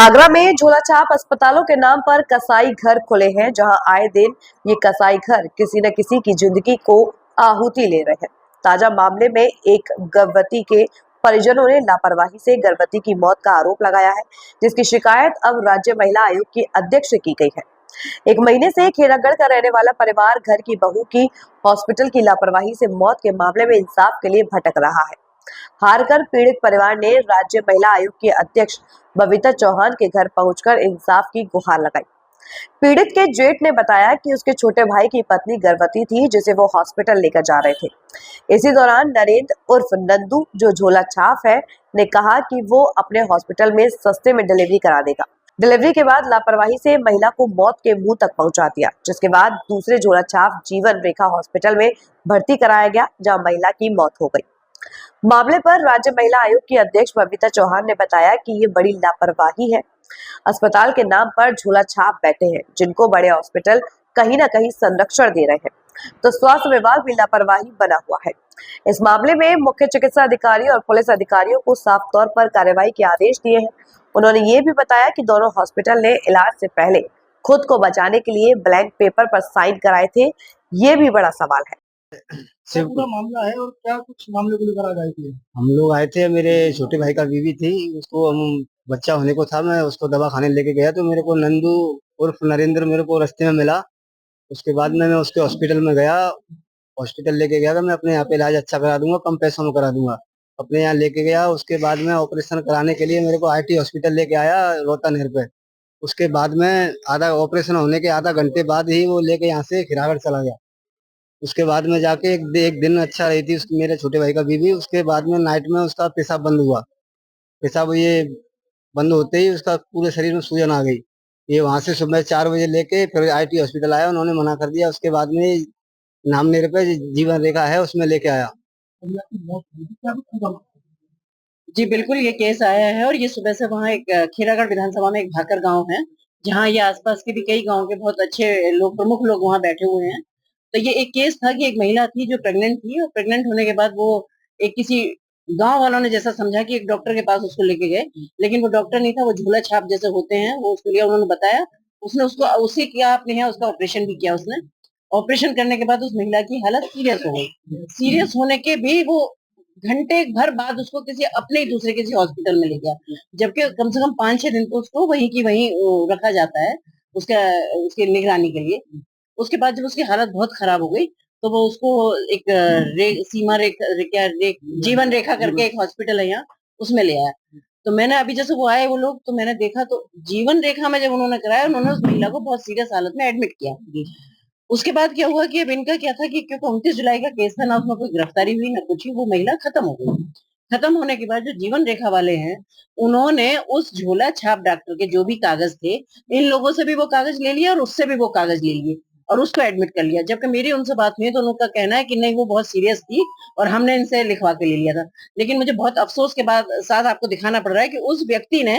आगरा में झोलाछाप अस्पतालों के नाम पर कसाई घर खुले हैं, जहां आए दिन ये कसाई घर किसी न किसी की जिंदगी को आहुति ले रहे हैं। ताजा मामले में एक गर्भवती के परिजनों ने लापरवाही से गर्भवती की मौत का आरोप लगाया है, जिसकी शिकायत अब राज्य महिला आयोग की अध्यक्ष से की गई है। एक महीने से खेरागढ़ का रहने वाला परिवार घर की बहू की हॉस्पिटल की लापरवाही से मौत के मामले में इंसाफ के लिए भटक रहा है। हारकर पीड़ित परिवार ने राज्य महिला आयोग की अध्यक्ष बबीता चौहान के घर पहुंचकर इंसाफ की गुहार लगाई। पीड़ित के जेठ ने बताया कि उसके छोटे भाई की पत्नी गर्भवती थी, जिसे वो हॉस्पिटल लेकर जा रहे थे। इसी दौरान नरेंद्र उर्फ नंदू, जो झोला छाप है, ने कहा कि वो अपने हॉस्पिटल में सस्ते में डिलीवरी करा देगा। डिलीवरी के बाद लापरवाही से महिला को मौत के मुंह तक पहुंचा दिया, जिसके बाद दूसरे झोला छाप जीवन रेखा हॉस्पिटल में भर्ती कराया गया, जहां महिला की मौत हो गई। मामले पर राज्य महिला आयोग की अध्यक्ष बबीता चौहान ने बताया कि ये बड़ी लापरवाही है। अस्पताल के नाम पर झोला छाप बैठे हैं, जिनको बड़े हॉस्पिटल कहीं ना कहीं संरक्षण दे रहे हैं, तो स्वास्थ्य विभाग भी लापरवाही बना हुआ है। इस मामले में मुख्य चिकित्सा अधिकारी और पुलिस अधिकारियों को साफ तौर पर कार्रवाई के आदेश दिए हैं। उन्होंने ये भी बताया कि दोनों हॉस्पिटल ने इलाज से पहले खुद को बचाने के लिए ब्लैंक पेपर पर साइन कराए थे। ये भी बड़ा सवाल है। सिर्फ पूरा मामला है और क्या कुछ मामले को लेकर आ गए थे? हम लोग आए थे, मेरे छोटे भाई का बीवी थी, उसको हम बच्चा होने को था, मैं उसको दवा खाने लेके गया तो मेरे को नंदू उर्फ नरेंद्र मेरे को रास्ते में मिला। उसके बाद में मैं उसके हॉस्पिटल में गया, हॉस्पिटल लेके गया था, मैं अपने यहाँ पे इलाज अच्छा करा दूंगा, कम पैसों में करा दूंगा। अपने यहाँ लेके गया, उसके बाद में ऑपरेशन कराने के लिए मेरे को आईटी हॉस्पिटल लेके आया रोहता नहर पे। उसके बाद में आधा ऑपरेशन होने के आधा घंटे बाद ही वो लेके यहाँ से खिरागढ़ चला गया। उसके बाद में जाके एक दिन अच्छा रही थी मेरे छोटे भाई का बीवी। उसके बाद में नाइट में उसका पेशाब बंद हुआ। पेशाब ये बंद होते ही उसका पूरे शरीर में सूजन आ गई। ये वहां से सुबह 4 बजे लेके फिर आईटी हॉस्पिटल आया, उन्होंने मना कर दिया। उसके बाद में नाम मेरे पे जीवन रेखा है, उसमें लेके आया। जी बिल्कुल, ये केस आया है और ये सुबह से वहाँ एक खीरागढ़ विधानसभा में एक भाकर गांव है, जहाँ ये आसपास के भी कई गांव के बहुत अच्छे लोग, प्रमुख लोग वहाँ बैठे हुए हैं। तो ये एक केस था कि एक महिला थी जो प्रेग्नेंट थी और प्रेग्नेंट होने के बाद वो एक किसी गांव वालों ने जैसा समझा कि एक डॉक्टर के पास उसको लेके गए, लेकिन वो डॉक्टर नहीं था, वो झूला छाप जैसे होते हैं, वो उसको लिया, उन्होंने बताया, उसने उसको उसी किया अपने यहाँ, उसका ऑपरेशन भी किया उसने। ऑपरेशन करने के बाद उस महिला की हालत सीरियस हो गई। सीरियस होने के भी वो घंटे भर बाद उसको किसी अपने ही दूसरे किसी हॉस्पिटल में ले गया, जबकि कम से कम 5-6 दिन तो उसको वहीं की वहीं रखा जाता है उसका उसकी निगरानी के लिए। उसके बाद जब उसकी हालत बहुत खराब हो गई तो वो उसको एक सीमा जीवन रेखा करके एक हॉस्पिटल है यहाँ, उसमें ले आया। तो मैंने अभी जैसे वो आए वो लोग, तो मैंने देखा तो जीवन रेखा में जब उन्होंने कराया, उन्होंने उस महिला को बहुत सीरियस हालत में एडमिट किया। उसके बाद क्या हुआ कि अब इनका क्या था कि क्योंकि 29 जुलाई का केस था, ना उसमें कोई गिरफ्तारी हुई ना कुछ ही, वो महिला खत्म हो गई। खत्म होने के बाद जो जीवन रेखा वाले हैं, उन्होंने उस झोला छाप डॉक्टर के जो भी कागज थे, इन लोगों से भी वो कागज ले लिया और उससे भी वो कागज ले लिए और उसको एडमिट कर लिया। जबकि मेरी उनसे बात हुई तो उनका कहना है कि नहीं, वो बहुत सीरियस थी और हमने इनसे लिखवा के ले लिया था। लेकिन मुझे बहुत अफसोस के बाद साथ आपको दिखाना पड़ रहा है कि उस व्यक्ति ने,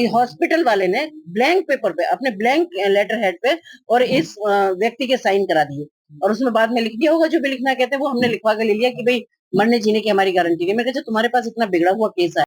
हॉस्पिटल वाले ने ब्लैंक पेपर पे, अपने ब्लैंक लेटर हेड पे और इस व्यक्ति के साइन करा दिए और उसमें बाद में लिख दिया होगा जो भी लिखना कहते हैं, वो हमने लिखवा के ले लिया कि भाई मरने जीने की हमारी गारंटी नहीं। मैं कहता तुम्हारे पास इतना बिगड़ा हुआ केस है।